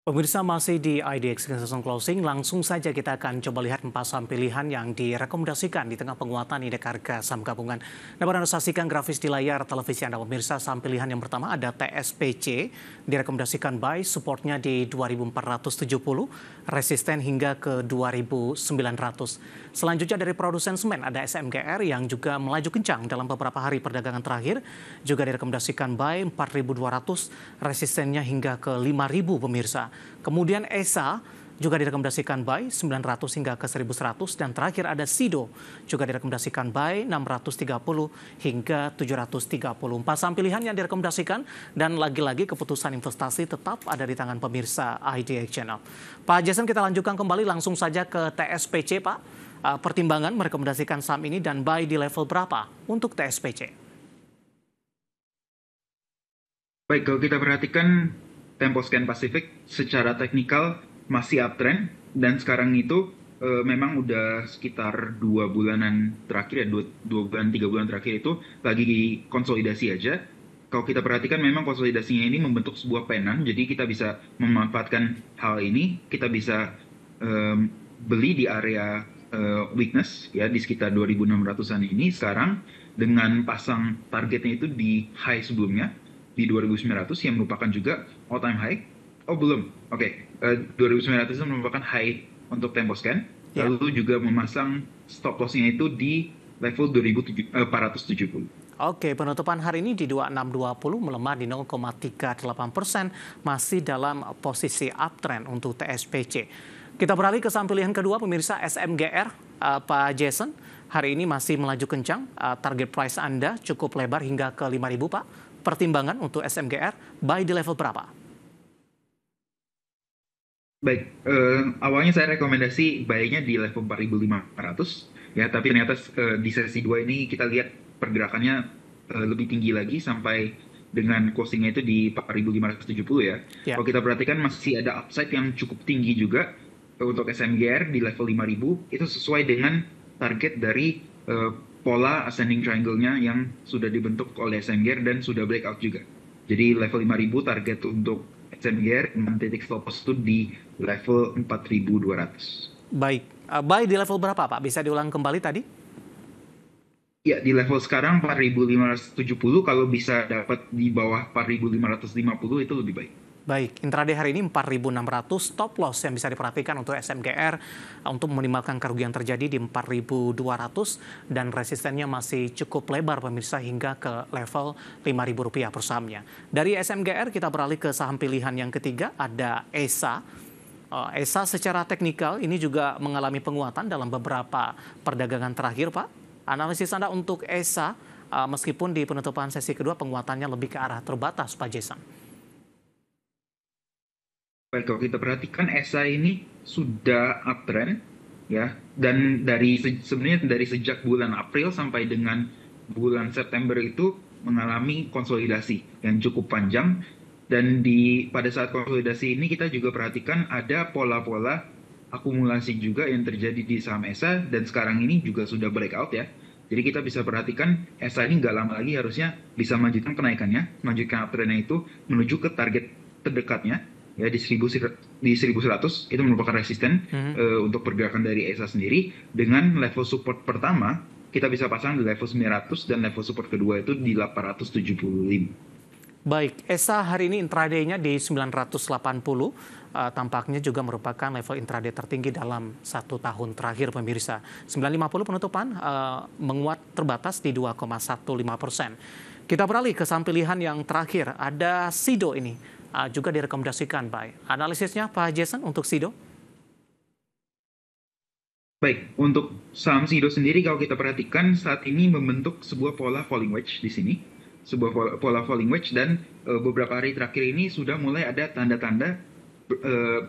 Pemirsa masih di IDX Session Closing, langsung saja kita akan coba lihat 4 saham pilihan yang direkomendasikan di tengah penguatan indeks harga saham gabungan. Dapat Anda saksikan grafis di layar televisi Anda pemirsa. Saham pilihan yang pertama ada TSPC, direkomendasikan buy, supportnya di 2470, resisten hingga ke 2900. Selanjutnya dari produsen semen ada SMGR yang juga melaju kencang dalam beberapa hari perdagangan terakhir, juga direkomendasikan buy 4200, resistennya hingga ke 5000 pemirsa. Kemudian ESA juga direkomendasikan buy 900 hingga ke 1100, dan terakhir ada SIDO juga direkomendasikan buy 630 hingga 734. Saham pilihan yang direkomendasikan, dan lagi-lagi keputusan investasi tetap ada di tangan pemirsa IDX Channel. Pak Jason, kita lanjutkan kembali langsung saja ke TSPC, Pak. Pertimbangan merekomendasikan saham ini dan buy di level berapa untuk TSPC? Baik, kalau kita perhatikan Temposcan Pacific secara teknikal masih uptrend, dan sekarang itu memang udah sekitar 2 bulanan terakhir ya, 3 bulan terakhir itu lagi konsolidasi aja. Kalau kita perhatikan memang konsolidasinya ini membentuk sebuah penan, jadi kita bisa memanfaatkan hal ini, kita bisa beli di area weakness ya di sekitar 2600-an ini sekarang, dengan pasang targetnya itu di high sebelumnya di 2900 yang merupakan juga all time high. Oh belum, oke. 2900 itu merupakan high untuk Temposcan. Lalu juga memasang stop lossnya itu di level 2470. Oke, penutupan hari ini di 2620 melemah di 0,38%, masih dalam posisi uptrend untuk TSPC. Kita beralih ke saham pilihan kedua pemirsa, SMGR. Pak Jason, hari ini masih melaju kencang. Target price Anda cukup lebar hingga ke 5.000, Pak. Pertimbangan untuk SMGR, buy di level berapa? Baik, awalnya saya rekomendasi buy-nya di level 4.500 ya, tapi ternyata di sesi 2 ini kita lihat pergerakannya lebih tinggi lagi sampai dengan closing-nya itu di 4.570 ya. Kalau kita perhatikan masih ada upside yang cukup tinggi juga untuk SMGR di level 5.000, itu sesuai dengan target dari pola ascending triangle-nya yang sudah dibentuk oleh SMGR dan sudah breakout juga. Jadi level 5.000 target untuk SMGR, dengan titik stop loss itu di level 4.200. Baik, buy di level berapa Pak? Bisa diulang kembali tadi? Ya, di level sekarang 4.570, kalau bisa dapat di bawah 4.550 itu lebih baik. Baik, intraday hari ini 4.600, stop loss yang bisa diperhatikan untuk SMGR untuk meminimalkan kerugian terjadi di 4.200, dan resistennya masih cukup lebar pemirsa hingga ke level Rp5.000 per sahamnya. Dari SMGR kita beralih ke saham pilihan yang ketiga, ada ESA. ESA secara teknikal ini juga mengalami penguatan dalam beberapa perdagangan terakhir, Pak. Analisis Anda untuk ESA, meskipun di penutupan sesi kedua penguatannya lebih ke arah terbatas, Pak Jason. Baik, kalau kita perhatikan ESA ini sudah uptrend ya, dan sebenarnya dari sejak bulan April sampai dengan bulan September itu mengalami konsolidasi yang cukup panjang, dan pada saat konsolidasi ini kita juga perhatikan ada pola-pola akumulasi juga yang terjadi di saham ESA, dan sekarang ini juga sudah breakout ya. Jadi kita bisa perhatikan ESA ini nggak lama lagi harusnya bisa melanjutkan kenaikannya, melanjutkan uptrendnya itu menuju ke target terdekatnya ya di 1100 itu merupakan resisten untuk pergerakan dari ESA sendiri. Dengan level support pertama kita bisa pasang di level 900, dan level support kedua itu di 875. Baik, ESA hari ini intraday-nya di 980, tampaknya juga merupakan level intraday tertinggi dalam 1 tahun terakhir pemirsa. 950 penutupan menguat terbatas di 2,15%. Kita beralih ke saham pilihan yang terakhir, ada SIDO ini. Juga direkomendasikan buy. Analisisnya Pak Jason untuk SIDO? Baik, untuk saham SIDO sendiri kalau kita perhatikan saat ini membentuk sebuah pola falling wedge di sini. Sebuah pola falling wedge, dan beberapa hari terakhir ini sudah mulai ada tanda-tanda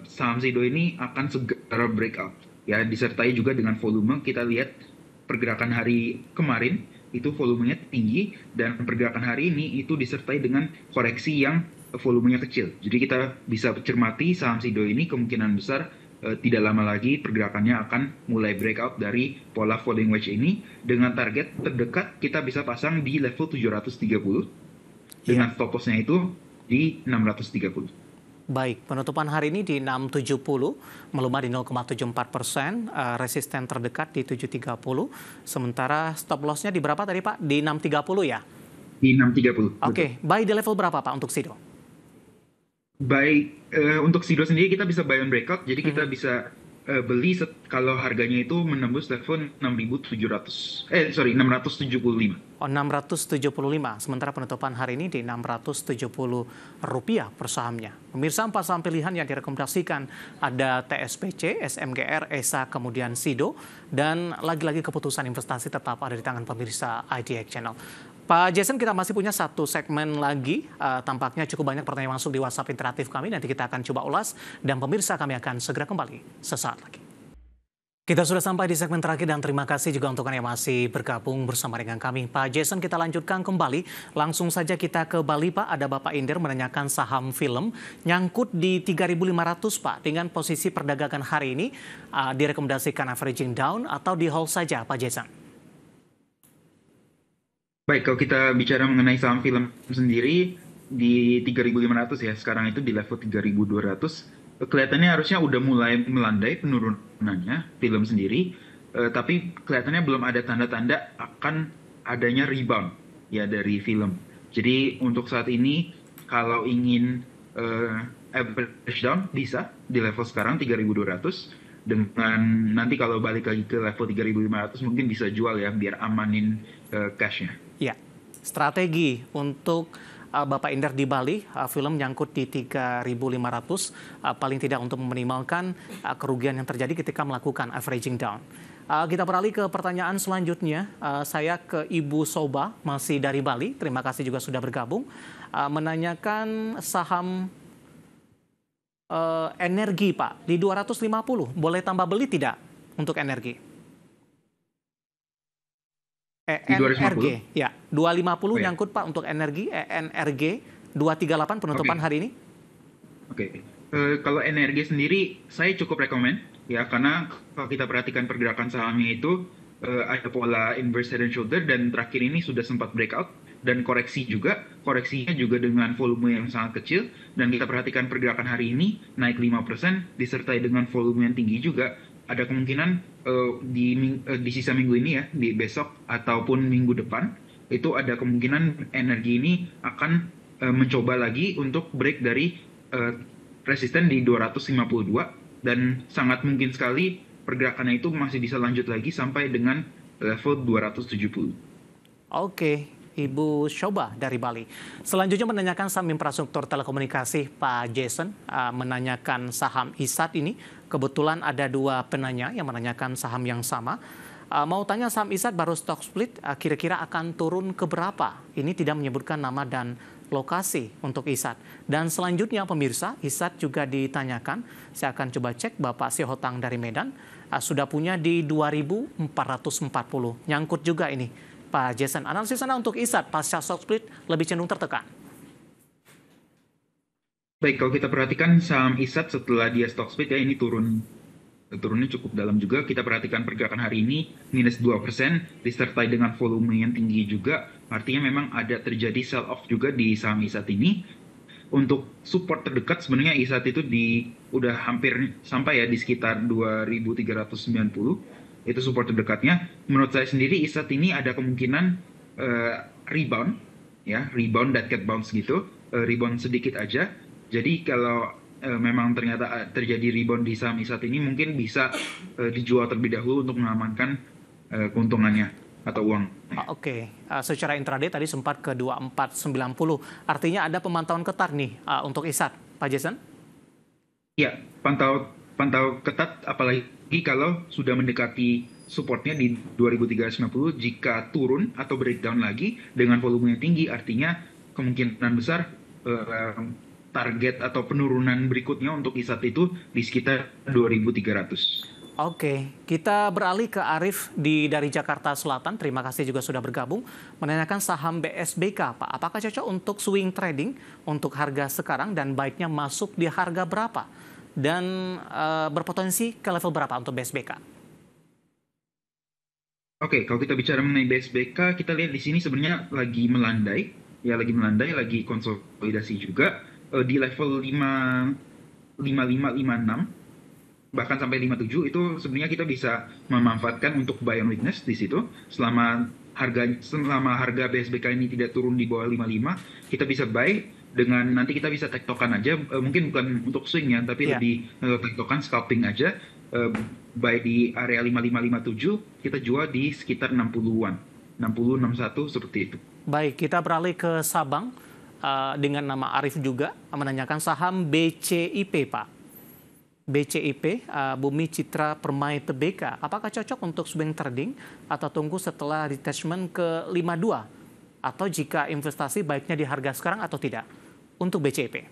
saham SIDO ini akan segera breakout. Ya, disertai juga dengan volume. Kita lihat pergerakan hari kemarin itu volumenya tinggi, dan pergerakan hari ini itu disertai dengan koreksi yang volumenya kecil. Jadi kita bisa cermati saham SIDO ini kemungkinan besar tidak lama lagi pergerakannya akan mulai breakout dari pola falling wedge ini, dengan target terdekat kita bisa pasang di level 730 dengan stop lossnya itu di 630. Baik, penutupan hari ini di 670, melemah di 0,74%, resisten terdekat di 730, sementara stop loss-nya di berapa tadi Pak? Di 630 ya? Di 630, betul. Oke, buy di level berapa Pak untuk SIDO? Baik, untuk Sido sendiri kita bisa buy on breakout, jadi kita Mhm. bisa beli kalau harganya itu menembus level 675. Oh, 675, sementara penutupan hari ini di 670 rupiah per sahamnya. Pemirsa, 4 saham pilihan yang direkomendasikan ada TSPC, SMGR, ESA, kemudian SIDO, dan lagi-lagi keputusan investasi tetap ada di tangan pemirsa IDX Channel. Pak Jason, kita masih punya satu segmen lagi. Tampaknya cukup banyak pertanyaan masuk di WhatsApp interaktif kami. Nanti kita akan coba ulas. Dan pemirsa, kami akan segera kembali sesaat lagi. Kita sudah sampai di segmen terakhir dan terima kasih juga untuk Anda yang masih bergabung bersama dengan kami. Pak Jason, kita lanjutkan kembali. Langsung saja kita ke Bali, Pak. Ada Bapak Inder menanyakan saham film nyangkut di 3.500, Pak. Dengan posisi perdagangan hari ini, direkomendasikan averaging down atau di hold saja, Pak Jason? Baik, kalau kita bicara mengenai saham film sendiri di 3.500 ya, sekarang itu di level 3.200, kelihatannya harusnya udah mulai melandai penurunannya film sendiri, tapi kelihatannya belum ada tanda-tanda akan adanya rebound ya dari film. Jadi untuk saat ini kalau ingin average down bisa di level sekarang 3.200, dengan nanti kalau balik lagi ke level 3.500 mungkin bisa jual ya biar amanin cashnya. Ya, strategi untuk Bapak Inder di Bali, film nyangkut di 3.500, paling tidak untuk meminimalkan kerugian yang terjadi ketika melakukan averaging down. Kita beralih ke pertanyaan selanjutnya. Saya ke Ibu Soba, masih dari Bali. Terima kasih juga sudah bergabung. Menanyakan saham energi, Pak, di 250. Boleh tambah beli tidak untuk energi? Di ENRG, 250? ya. 250 Oh ya, nyangkut Pak untuk energi, ENRG 238 penutupan oke. hari ini. Oke. Kalau energi sendiri, saya cukup rekomen ya, karena kalau kita perhatikan pergerakan sahamnya itu ada pola inverse head and shoulder dan terakhir ini sudah sempat breakout dan koreksi juga, koreksinya juga dengan volume yang sangat kecil dan kita perhatikan pergerakan hari ini naik 5% disertai dengan volume yang tinggi juga. Ada kemungkinan di sisa minggu ini ya, di besok ataupun minggu depan itu ada kemungkinan energi ini akan mencoba lagi untuk break dari resisten di 252 dan sangat mungkin sekali pergerakannya itu masih bisa lanjut lagi sampai dengan level 270. Oke, Ibu Shoba dari Bali. Selanjutnya menanyakan saham infrastruktur telekomunikasi, Pak Jason. Menanyakan saham ISAT ini. Kebetulan ada dua penanya yang menanyakan saham yang sama. Mau tanya saham ISAT baru stock split, kira-kira akan turun ke berapa? Ini tidak menyebutkan nama dan lokasi untuk ISAT. Dan selanjutnya pemirsa, ISAT juga ditanyakan. Saya akan coba cek Bapak Sihotang dari Medan. Sudah punya di 2.440. Nyangkut juga ini. Pak Jason, analisis Anda untuk ISAT pasca stock split lebih cenderung tertekan. Baik, kalau kita perhatikan saham ISAT setelah dia stock split ya ini turunnya cukup dalam juga. Kita perhatikan pergerakan hari ini minus 2% disertai dengan volume yang tinggi juga. Artinya memang ada terjadi sell off juga di saham ISAT ini. Untuk support terdekat sebenarnya ISAT itu udah hampir sampai ya di sekitar 2.390. Itu support terdekatnya. Menurut saya sendiri ISAT ini ada kemungkinan rebound ya, rebound dead cat bounce gitu, rebound sedikit aja. Jadi kalau memang ternyata terjadi rebound di saham ISAT ini mungkin bisa dijual terlebih dahulu untuk mengamankan keuntungannya atau uang. Oke, secara intraday tadi sempat ke 2490. Artinya ada pemantauan ketat nih untuk ISAT, Pak Jason? Ya, pantau ketat apalagi kalau sudah mendekati supportnya di 2390. Jika turun atau breakdown lagi dengan volume yang tinggi artinya kemungkinan besar target atau penurunan berikutnya untuk ISAT itu di sekitar 2.300. Oke, kita beralih ke Arif dari Jakarta Selatan. Terima kasih juga sudah bergabung. Menanyakan saham BSBK, Pak. Apakah cocok untuk swing trading untuk harga sekarang dan baiknya masuk di harga berapa? Dan berpotensi ke level berapa untuk BSBK? Oke, kalau kita bicara mengenai BSBK, kita lihat di sini sebenarnya lagi melandai, lagi konsolidasi juga. di level 5556 bahkan sampai 57 itu sebenarnya kita bisa memanfaatkan untuk buy on weakness di situ selama harga BSBK ini tidak turun di bawah 55 kita bisa buy dengan nanti kita bisa tektokan aja mungkin bukan untuk swing ya tapi lebih tektokan scalping aja buy di area 5557 kita jual di sekitar 60-an 60 61 seperti itu. Baik, kita beralih ke Sabang dengan nama Arif juga menanyakan saham BCIP, Pak. BCIP, Bumi Citra Permai Tbk, apakah cocok untuk swing trading atau tunggu setelah retrenchment ke 52? Atau jika investasi baiknya di harga sekarang atau tidak untuk BCIP?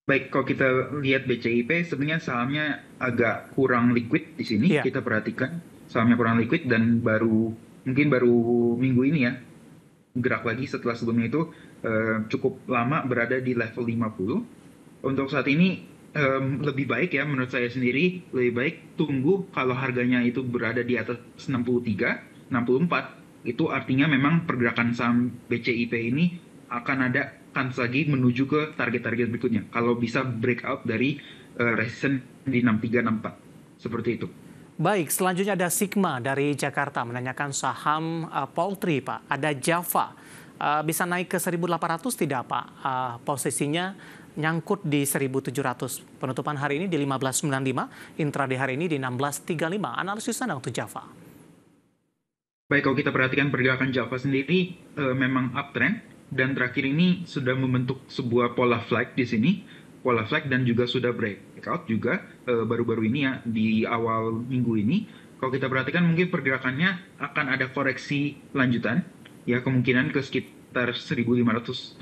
Baik, kalau kita lihat BCIP sebenarnya sahamnya agak kurang liquid di sini. Kita perhatikan sahamnya kurang liquid dan mungkin baru minggu ini ya gerak lagi setelah sebelumnya itu cukup lama berada di level 50. Untuk saat ini lebih baik ya menurut saya sendiri lebih baik tunggu kalau harganya itu berada di atas 63, 64 itu artinya memang pergerakan saham BCIP ini akan ada kans lagi menuju ke target-target berikutnya kalau bisa breakout dari resistance di 63, 64 seperti itu. Baik, selanjutnya ada Sigma dari Jakarta menanyakan saham poultry, Pak. Ada Java bisa naik ke 1.800 tidak, Pak? Posisinya nyangkut di 1.700. Penutupan hari ini di 15.95, intraday hari ini di 16.35. Analisis Anda untuk Java? Baik, kalau kita perhatikan pergerakan Java sendiri memang uptrend dan terakhir ini sudah membentuk sebuah pola flag di sini, pola flag dan juga sudah breakout juga baru-baru ini ya di awal minggu ini. Kalau kita perhatikan mungkin pergerakannya akan ada koreksi lanjutan ya kemungkinan ke sekitar 1.570.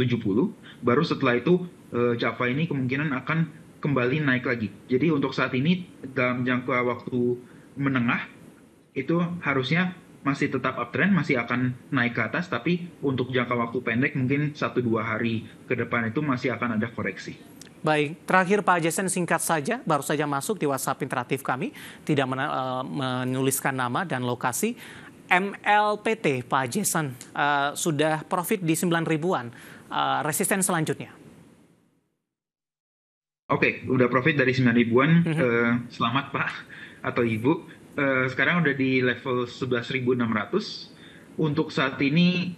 Baru setelah itu Java ini kemungkinan akan kembali naik lagi. Jadi untuk saat ini dalam jangka waktu menengah itu harusnya masih tetap uptrend, masih akan naik ke atas, tapi untuk jangka waktu pendek mungkin 1-2 hari ke depan itu masih akan ada koreksi. Baik, terakhir Pak Jason singkat saja, baru saja masuk di WhatsApp interaktif kami, tidak menuliskan nama dan lokasi. MLPT Pak Jason sudah profit di 9 ribuan, resisten selanjutnya. Oke, udah profit dari 9 ribuan, selamat Pak atau Ibu. Sekarang udah di level 11.600. Untuk saat ini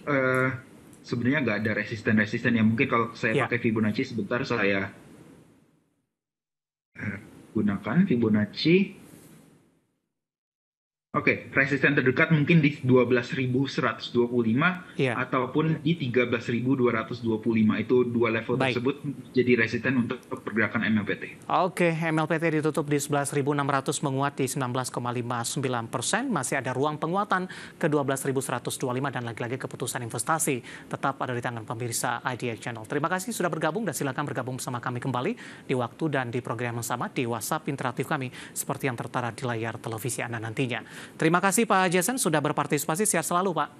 sebenarnya nggak ada resisten-resisten ya. Mungkin kalau saya pakai Fibonacci sebentar saya gunakan Fibonacci. Oke, resisten terdekat mungkin di 12.125 ataupun di 13.225. Itu dua level tersebut jadi resisten untuk pergerakan MLPT. Oke, MLPT ditutup di 11.600 menguat di 19,59%. Masih ada ruang penguatan ke 12.125 dan lagi-lagi keputusan investasi tetap ada di tangan pemirsa IDX Channel. Terima kasih sudah bergabung dan silakan bergabung bersama kami kembali di waktu dan di program yang sama di WhatsApp interaktif kami seperti yang tertara di layar televisi Anda nantinya. Terima kasih Pak Jason sudah berpartisipasi. Sehat selalu Pak.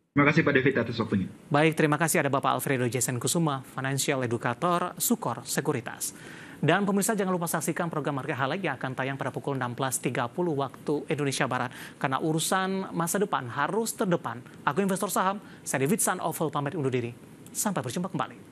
Terima kasih Pak David atas waktunya. Baik, terima kasih ada Bapak Alfredo Jason Kusuma, Financial Educator Sukor Sekuritas. Dan pemirsa jangan lupa saksikan program Market Highlight yang akan tayang pada pukul 16.30 waktu Indonesia Barat. Karena urusan masa depan harus terdepan. Aku investor saham, saya David San Oval pamit undur diri. Sampai berjumpa kembali.